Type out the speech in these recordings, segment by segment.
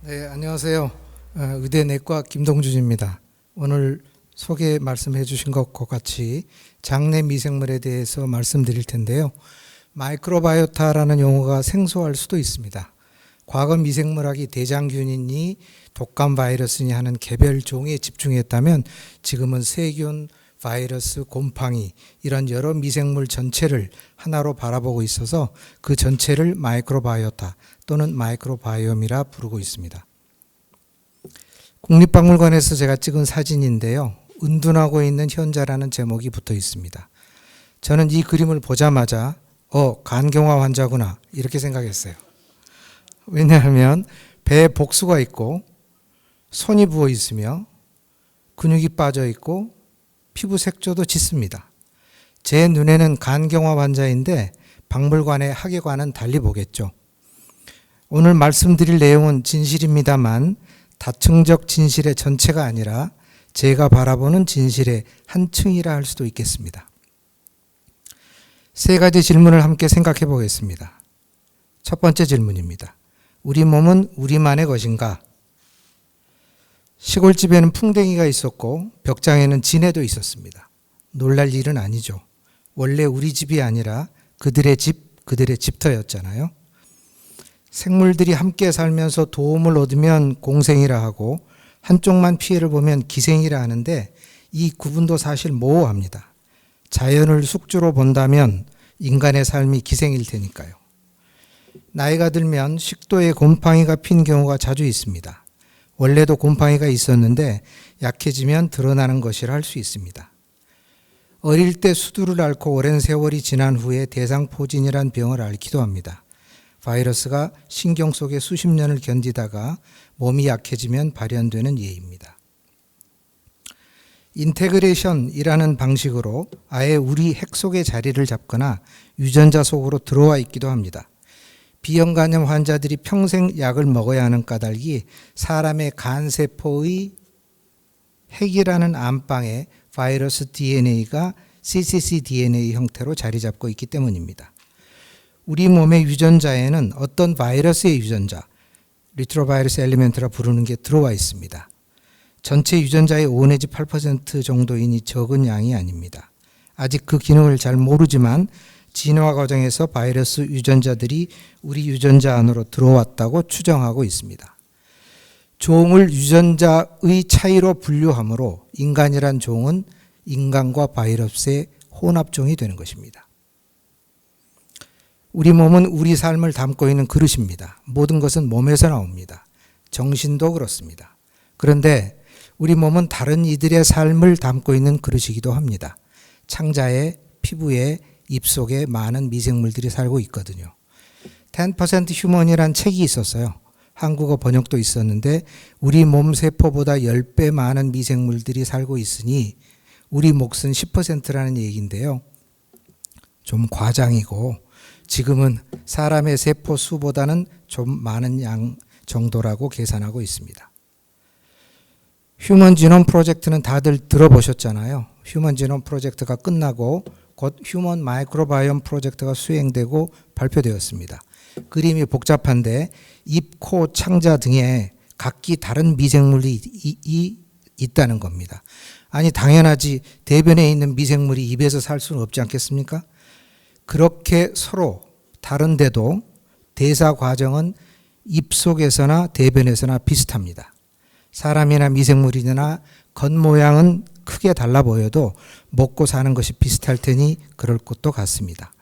네, 안녕하세요. 의대 내과 김동준입니다. 오늘 소개 말씀해 주신 것과 같이 장내 미생물에 대해서 말씀드릴 텐데요. 마이크로바이오타라는 용어가 생소할 수도 있습니다. 과거 미생물학이 대장균이니 독감 바이러스니 하는 개별 종에 집중했다면 지금은 세균, 바이러스, 곰팡이 이런 여러 미생물 전체를 하나로 바라보고 있어서 그 전체를 마이크로바이오타 또는 마이크로바이옴이라 부르고 있습니다. 국립박물관에서 제가 찍은 사진인데요. 은둔하고 있는 현자라는 제목이 붙어 있습니다. 저는 이 그림을 보자마자 간경화 환자구나 이렇게 생각했어요. 왜냐하면 배에 복수가 있고 손이 부어 있으며 근육이 빠져 있고 피부 색조도 짙습니다. 제 눈에는 간경화 환자인데 박물관의 학예관은 달리 보겠죠. 오늘 말씀드릴 내용은 진실입니다만 다층적 진실의 전체가 아니라 제가 바라보는 진실의 한 층이라 할 수도 있겠습니다. 세 가지 질문을 함께 생각해 보겠습니다. 첫 번째 질문입니다. 우리 몸은 우리만의 것인가? 시골집에는 풍뎅이가 있었고 벽장에는 지네도 있었습니다. 놀랄 일은 아니죠. 원래 우리 집이 아니라 그들의 집, 그들의 집터였잖아요. 생물들이 함께 살면서 도움을 얻으면 공생이라 하고 한쪽만 피해를 보면 기생이라 하는데 이 구분도 사실 모호합니다. 자연을 숙주로 본다면 인간의 삶이 기생일 테니까요. 나이가 들면 식도에 곰팡이가 핀 경우가 자주 있습니다. 원래도 곰팡이가 있었는데 약해지면 드러나는 것이라 할 수 있습니다. 어릴 때 수두를 앓고 오랜 세월이 지난 후에 대상포진이란 병을 앓기도 합니다. 바이러스가 신경 속에 수십 년을 견디다가 몸이 약해지면 발현되는 예입니다. 인테그레이션이라는 방식으로 아예 우리 핵 속에 자리를 잡거나 유전자 속으로 들어와 있기도 합니다. 비형간염 환자들이 평생 약을 먹어야 하는 까닭이 사람의 간세포의 핵이라는 안방에 바이러스 DNA가 cccDNA 형태로 자리 잡고 있기 때문입니다. 우리 몸의 유전자에는 어떤 바이러스의 유전자, 리트로바이러스 엘리멘트라 부르는 게 들어와 있습니다. 전체 유전자의 5 내지 8% 정도이니 적은 양이 아닙니다. 아직 그 기능을 잘 모르지만 진화 과정에서 바이러스 유전자들이 우리 유전자 안으로 들어왔다고 추정하고 있습니다. 종을 유전자의 차이로 분류하므로 인간이란 종은 인간과 바이러스의 혼합종이 되는 것입니다. 우리 몸은 우리 삶을 담고 있는 그릇입니다. 모든 것은 몸에서 나옵니다. 정신도 그렇습니다. 그런데 우리 몸은 다른 이들의 삶을 담고 있는 그릇이기도 합니다. 창자에, 피부에, 입속에 많은 미생물들이 살고 있거든요. 10% 휴먼이란 책이 있었어요. 한국어 번역도 있었는데 우리 몸 세포보다 10배 많은 미생물들이 살고 있으니 우리 몫은 10%라는 얘기인데요. 좀 과장이고 지금은 사람의 세포 수보다는 좀 많은 양 정도라고 계산하고 있습니다. 휴먼 지놈 프로젝트는 다들 들어보셨잖아요. 휴먼 지놈 프로젝트가 끝나고 곧 휴먼 마이크로바이옴 프로젝트가 수행되고 발표되었습니다. 그림이 복잡한데 입, 코, 창자 등에 각기 다른 미생물이 있다는 겁니다. 아니 당연하지 대변에 있는 미생물이 입에서 살 수는 없지 않겠습니까? 그렇게 서로 다른데도 대사 과정은 입속에서나 대변에서나 비슷합니다. 사람이나 미생물이나 겉모양은 크게 달라 보여도 먹고 사는 것이 비슷할 테니 그럴 것도 같습니다.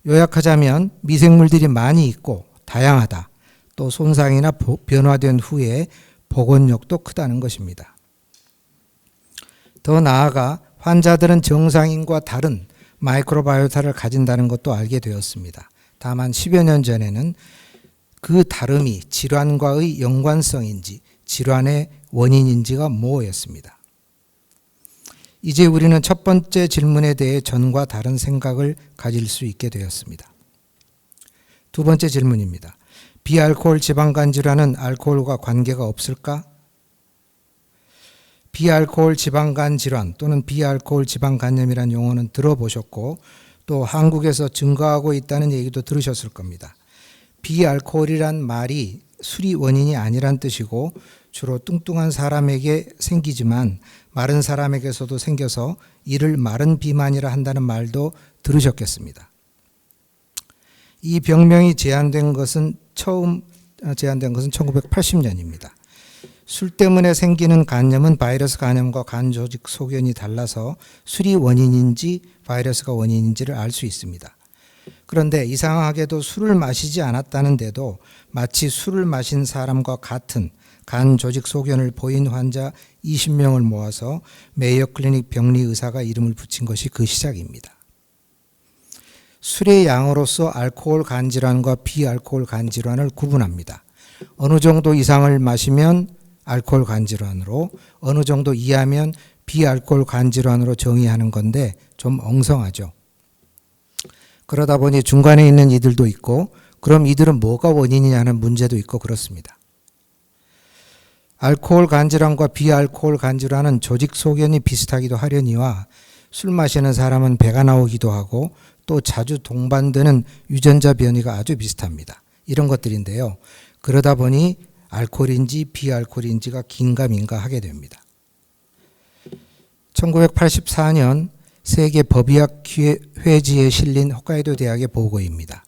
요약하자면 미생물들이 많이 있고 다양하다. 또 손상이나 변화된 후에 복원력도 크다는 것입니다. 더 나아가 환자들은 정상인과 다른 마이크로바이오타를 가진다는 것도 알게 되었습니다. 다만 10여 년 전에는 그 다름이 질환과의 연관성인지 질환의 원인인지가 모호했습니다. 이제 우리는 첫 번째 질문에 대해 전과 다른 생각을 가질 수 있게 되었습니다. 두 번째 질문입니다. 비알코올 지방간 질환은 알코올과 관계가 없을까? 비알코올 지방간 질환 또는 비알코올 지방간염이라는 용어는 들어보셨고 또 한국에서 증가하고 있다는 얘기도 들으셨을 겁니다. 비알코올이란 말이 술이 원인이 아니란 뜻이고 주로 뚱뚱한 사람에게 생기지만 마른 사람에게서도 생겨서 이를 마른 비만이라 한다는 말도 들으셨겠습니다. 이 병명이 처음 제한된 것은 1980년입니다. 술 때문에 생기는 간염은 바이러스 간염과 간 조직 소견이 달라서 술이 원인인지 바이러스가 원인인지를 알 수 있습니다. 그런데 이상하게도 술을 마시지 않았다는데도 마치 술을 마신 사람과 같은 간 조직 소견을 보인 환자 20명을 모아서 메이어 클리닉 병리 의사가 이름을 붙인 것이 그 시작입니다. 술의 양으로서 알코올 간 질환과 비알코올 간 질환을 구분합니다. 어느 정도 이상을 마시면 알코올 간 질환으로, 어느 정도 이하면 비알코올 간 질환으로 정의하는 건데 좀 엉성하죠. 그러다 보니 중간에 있는 이들도 있고, 그럼 이들은 뭐가 원인이냐는 문제도 있고 그렇습니다. 알코올 간 질환과 비알코올 간 질환은 조직 소견이 비슷하기도 하려니와 술 마시는 사람은 배가 나오기도 하고 또 자주 동반되는 유전자 변이가 아주 비슷합니다. 이런 것들인데요. 그러다 보니 알코올인지 비알코올인지가 긴가민가 하게 됩니다. 1984년 세계 법의학 회지에 실린 홋카이도 대학의 보고입니다.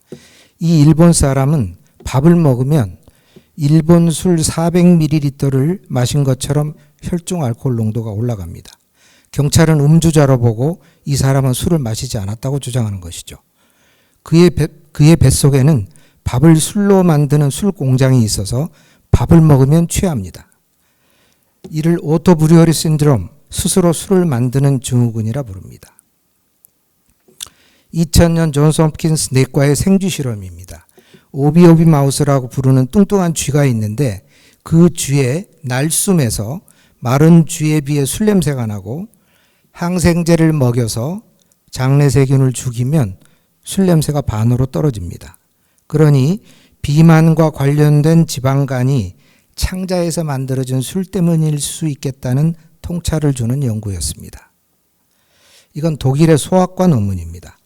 이 일본 사람은 밥을 먹으면 일본 술 400ml를 마신 것처럼 혈중 알코올 농도가 올라갑니다. 경찰은 음주자로 보고 이 사람은 술을 마시지 않았다고 주장하는 것이죠. 그의 뱃속에는 밥을 술로 만드는 술 공장이 있어서 밥을 먹으면 취합니다. 이를 오토브리어리 신드롬, 스스로 술을 만드는 증후군이라 부릅니다. 2000년 존스 홉킨스 내과의 생쥐 실험입니다. 오비오비 마우스라고 부르는 뚱뚱한 쥐가 있는데 그 쥐의 날숨에서 마른 쥐에 비해 술 냄새가 나고 항생제를 먹여서 장내세균을 죽이면 술 냄새가 반으로 떨어집니다. 그러니 비만과 관련된 지방간이 창자에서 만들어진 술 때문일 수 있겠다는 통찰을 주는 연구였습니다. 이건 독일의 소아과 논문입니다.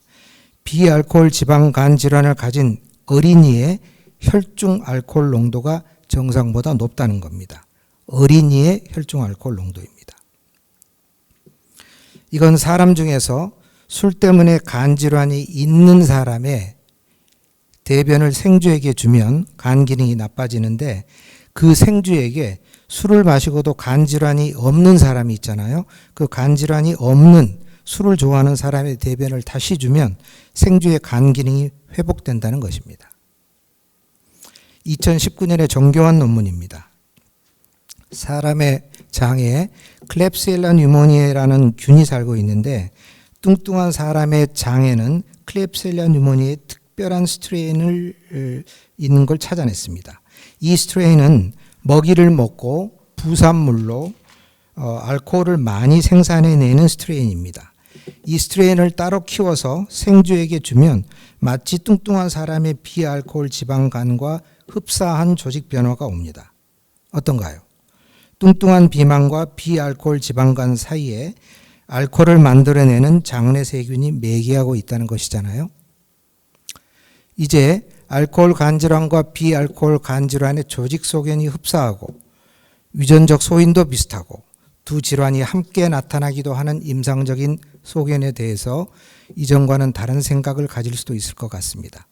비알코올 지방간 질환을 가진 어린이의 혈중 알코올 농도가 정상보다 높다는 겁니다. 어린이의 혈중 알코올 농도입니다. 이건 사람 중에서 술 때문에 간 질환이 있는 사람의 대변을 생쥐에게 주면 간 기능이 나빠지는데 그 생쥐에게 술을 마시고도 간 질환이 없는 사람이 있잖아요. 그 간 질환이 없는 술을 좋아하는 사람의 대변을 다시 주면 생쥐의 간 기능이 회복된다는 것입니다. 2019년에 정교한 논문입니다. 사람의 장에 클렙시엘라 뉴모니아라는 균이 살고 있는데 뚱뚱한 사람의 장에는 클렙시엘라 뉴모니아의 특별한 스트레인을 있는 걸 찾아냈습니다. 이 스트레인은 먹이를 먹고 부산물로 알코올을 많이 생산해내는 스트레인입니다. 이 스트레인을 따로 키워서 생쥐에게 주면 마치 뚱뚱한 사람의 비알코올 지방간과 흡사한 조직 변화가 옵니다. 어떤가요? 뚱뚱한 비만과 비알코올 지방간 사이에 알코올을 만들어내는 장내 세균이 매개하고 있다는 것이잖아요. 이제 알코올 간질환과 비알코올 간질환의 조직 소견이 흡사하고 유전적 소인도 비슷하고 두 질환이 함께 나타나기도 하는 임상적인 소견에 대해서 이전과는 다른 생각을 가질 수도 있을 것 같습니다.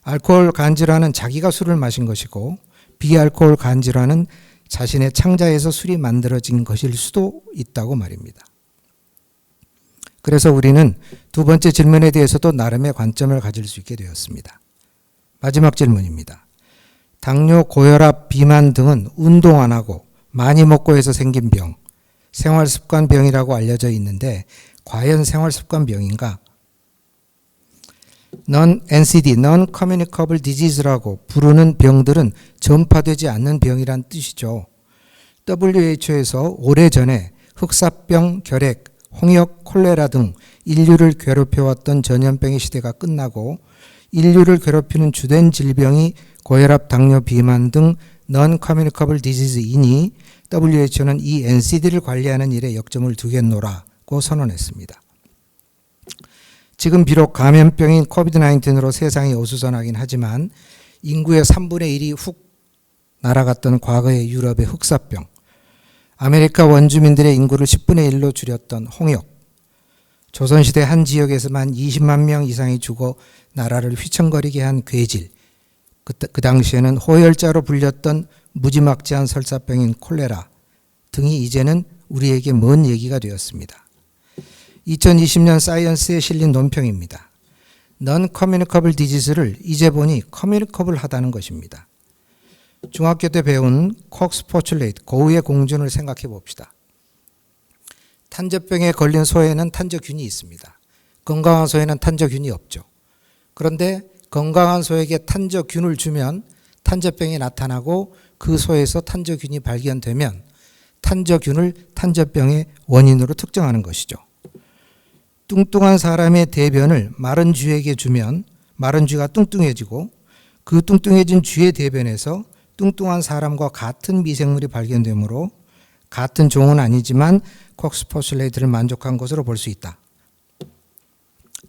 알코올 간질환은 자기가 술을 마신 것이고 비알코올 간질환은 자신의 창자에서 술이 만들어진 것일 수도 있다고 말입니다. 그래서 우리는 두 번째 질문에 대해서도 나름의 관점을 가질 수 있게 되었습니다. 마지막 질문입니다. 당뇨, 고혈압, 비만 등은 운동 안 하고 많이 먹고 해서 생긴 병, 생활습관병이라고 알려져 있는데 과연 생활습관병인가? Non-NCD, Non-Communicable Disease라고 부르는 병들은 전파되지 않는 병이란 뜻이죠. WHO에서 오래전에 흑사병, 결핵, 홍역, 콜레라 등 인류를 괴롭혀왔던 전염병의 시대가 끝나고 인류를 괴롭히는 주된 질병이 고혈압, 당뇨, 비만 등 Non-Communicable Disease이니 WHO는 이 NCD를 관리하는 일에 역점을 두겠노라고 선언했습니다. 지금 비록 감염병인 코비드-19으로 세상이 어수선하긴 하지만 인구의 3분의 1이 훅 날아갔던 과거의 유럽의 흑사병, 아메리카 원주민들의 인구를 10분의 1로 줄였던 홍역, 조선시대 한 지역에서만 20만 명 이상이 죽어 나라를 휘청거리게 한 괴질, 그 당시에는 호열자로 불렸던 무지막지한 설사병인 콜레라 등이 이제는 우리에게 먼 얘기가 되었습니다. 2020년 사이언스에 실린 논평입니다. Non-communicable disease를 이제 보니 커뮤니커블하다는 것입니다. 중학교 때 배운 콕스 포슐레이트, 고우의 공준을 생각해 봅시다. 탄저병에 걸린 소에는 탄저균이 있습니다. 건강한 소에는 탄저균이 없죠. 그런데 건강한 소에게 탄저균을 주면 탄저병이 나타나고 그 소에서 탄저균이 발견되면 탄저균을 탄저병의 원인으로 특정하는 것이죠. 뚱뚱한 사람의 대변을 마른 쥐에게 주면 마른 쥐가 뚱뚱해지고 그 뚱뚱해진 쥐의 대변에서 뚱뚱한 사람과 같은 미생물이 발견되므로 같은 종은 아니지만 콕스 포슐레이트를 만족한 것으로 볼 수 있다.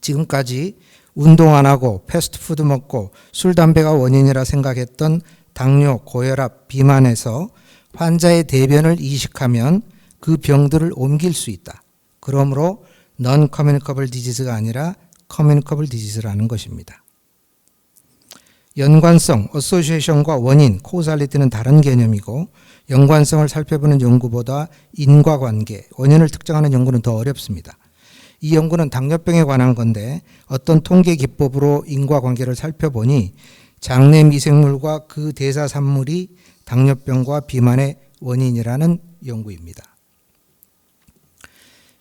지금까지 운동 안 하고 패스트푸드 먹고 술, 담배가 원인이라 생각했던 당뇨, 고혈압, 비만에서 환자의 대변을 이식하면 그 병들을 옮길 수 있다. 그러므로 Non-communicable disease가 아니라 communicable disease라는 것입니다. 연관성, association과 원인, causality는 다른 개념이고 연관성을 살펴보는 연구보다 인과관계, 원인을 특정하는 연구는 더 어렵습니다. 이 연구는 당뇨병에 관한 건데 어떤 통계 기법으로 인과관계를 살펴보니 장내 미생물과 그 대사산물이 당뇨병과 비만의 원인이라는 연구입니다.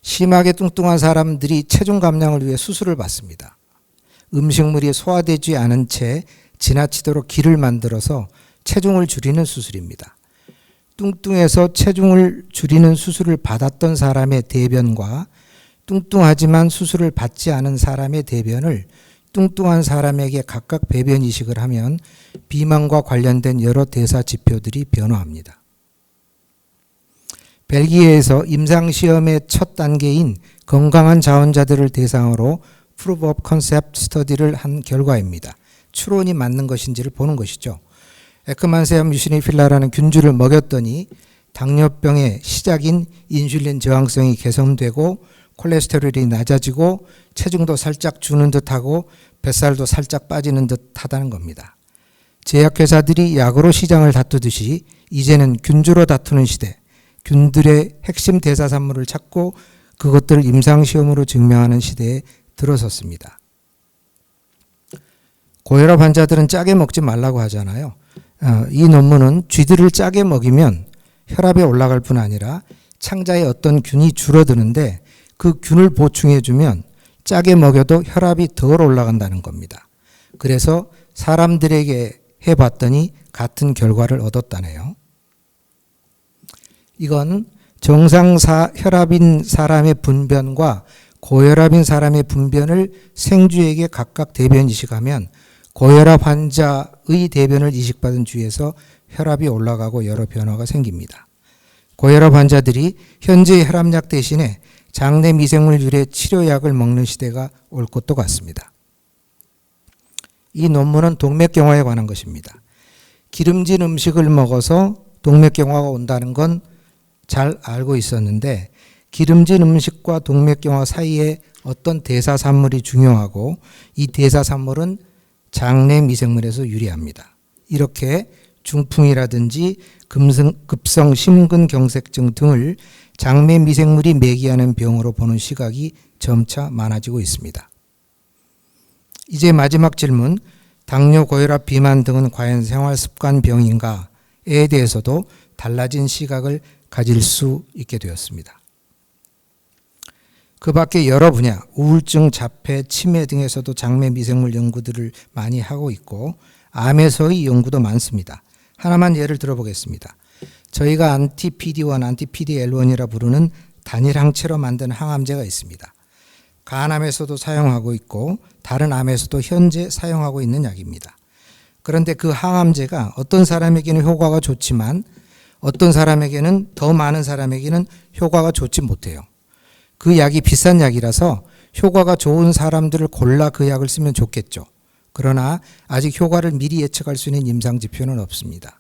심하게 뚱뚱한 사람들이 체중 감량을 위해 수술을 받습니다. 음식물이 소화되지 않은 채 지나치도록 기를 만들어서 체중을 줄이는 수술입니다. 뚱뚱해서 체중을 줄이는 수술을 받았던 사람의 대변과 뚱뚱하지만 수술을 받지 않은 사람의 대변을 뚱뚱한 사람에게 각각 배변 이식을 하면 비만과 관련된 여러 대사 지표들이 변화합니다. 벨기에에서 임상시험의 첫 단계인 건강한 자원자들을 대상으로 Proof of Concept 스터디를 한 결과입니다. 추론이 맞는 것인지를 보는 것이죠. 에크만세와 뮤시니필라라는 균주를 먹였더니 당뇨병의 시작인 인슐린 저항성이 개선되고 콜레스테롤이 낮아지고 체중도 살짝 주는 듯하고 뱃살도 살짝 빠지는 듯하다는 겁니다. 제약회사들이 약으로 시장을 다투듯이 이제는 균주로 다투는 시대, 균들의 핵심 대사산물을 찾고 그것들을 임상시험으로 증명하는 시대에 들어섰습니다. 고혈압 환자들은 짜게 먹지 말라고 하잖아요. 이 논문은 쥐들을 짜게 먹이면 혈압이 올라갈 뿐 아니라 창자에 어떤 균이 줄어드는데 그 균을 보충해주면 짜게 먹여도 혈압이 덜 올라간다는 겁니다. 그래서 사람들에게 해봤더니 같은 결과를 얻었다네요. 이건 정상 혈압인 사람의 분변과 고혈압인 사람의 분변을 생쥐에게 각각 대변 이식하면 고혈압 환자의 대변을 이식받은 쥐에서 혈압이 올라가고 여러 변화가 생깁니다. 고혈압 환자들이 현재의 혈압약 대신에 장내 미생물 유래 치료약을 먹는 시대가 올 것도 같습니다. 이 논문은 동맥경화에 관한 것입니다. 기름진 음식을 먹어서 동맥경화가 온다는 건 잘 알고 있었는데 기름진 음식과 동맥경화 사이에 어떤 대사산물이 중요하고 이 대사산물은 장내 미생물에서 유래합니다. 이렇게 중풍이라든지 급성 심근경색증 등을 장내 미생물이 매개하는 병으로 보는 시각이 점차 많아지고 있습니다. 이제 마지막 질문, 당뇨, 고혈압, 비만 등은 과연 생활습관병인가에 대해서도 달라진 시각을 가질 수 있게 되었습니다. 그 밖에 여러 분야, 우울증, 자폐, 치매 등에서도 장내 미생물 연구들을 많이 하고 있고 암에서의 연구도 많습니다. 하나만 예를 들어보겠습니다. 저희가 안티-PD1, 안티-PD-L1이라 부르는 단일 항체로 만든 항암제가 있습니다. 간암에서도 사용하고 있고 다른 암에서도 현재 사용하고 있는 약입니다. 그런데 그 항암제가 어떤 사람에게는 효과가 좋지만 어떤 사람에게는 더 많은 사람에게는 효과가 좋지 못해요. 그 약이 비싼 약이라서 효과가 좋은 사람들을 골라 그 약을 쓰면 좋겠죠. 그러나 아직 효과를 미리 예측할 수 있는 임상지표는 없습니다.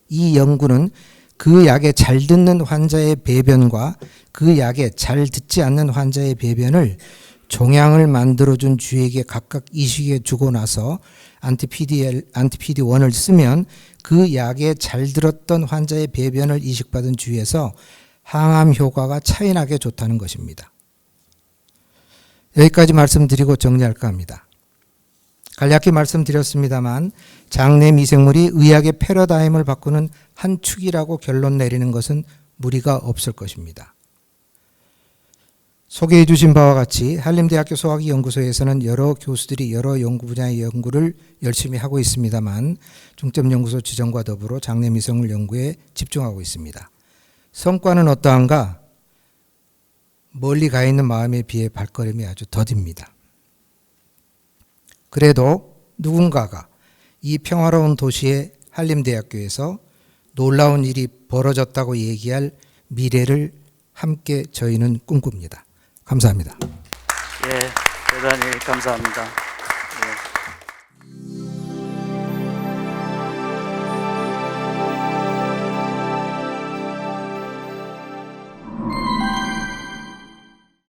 이 연구는 그 약에 잘 듣는 환자의 배변과 그 약에 잘 듣지 않는 환자의 배변을 종양을 만들어준 쥐에게 각각 이식해 주고 나서 안티PD-1을 쓰면 그 약에 잘 들었던 환자의 배변을 이식받은 쥐에서 항암 효과가 차이나게 좋다는 것입니다. 여기까지 말씀드리고 정리할까 합니다. 간략히 말씀드렸습니다만 장내 미생물이 의학의 패러다임을 바꾸는 한 축이라고 결론 내리는 것은 무리가 없을 것입니다. 소개해 주신 바와 같이 한림대학교 소화기 연구소에서는 여러 교수들이 여러 연구 분야의 연구를 열심히 하고 있습니다만 중점연구소 지정과 더불어 장내 미생물 연구에 집중하고 있습니다. 성과는 어떠한가? 멀리 가 있는 마음에 비해 발걸음이 아주 더딥니다. 그래도 누군가가 이 평화로운 도시의 한림대학교에서 놀라운 일이 벌어졌다고 얘기할 미래를 함께 저희는 꿈꿉니다. 감사합니다. 예, 대단히 감사합니다.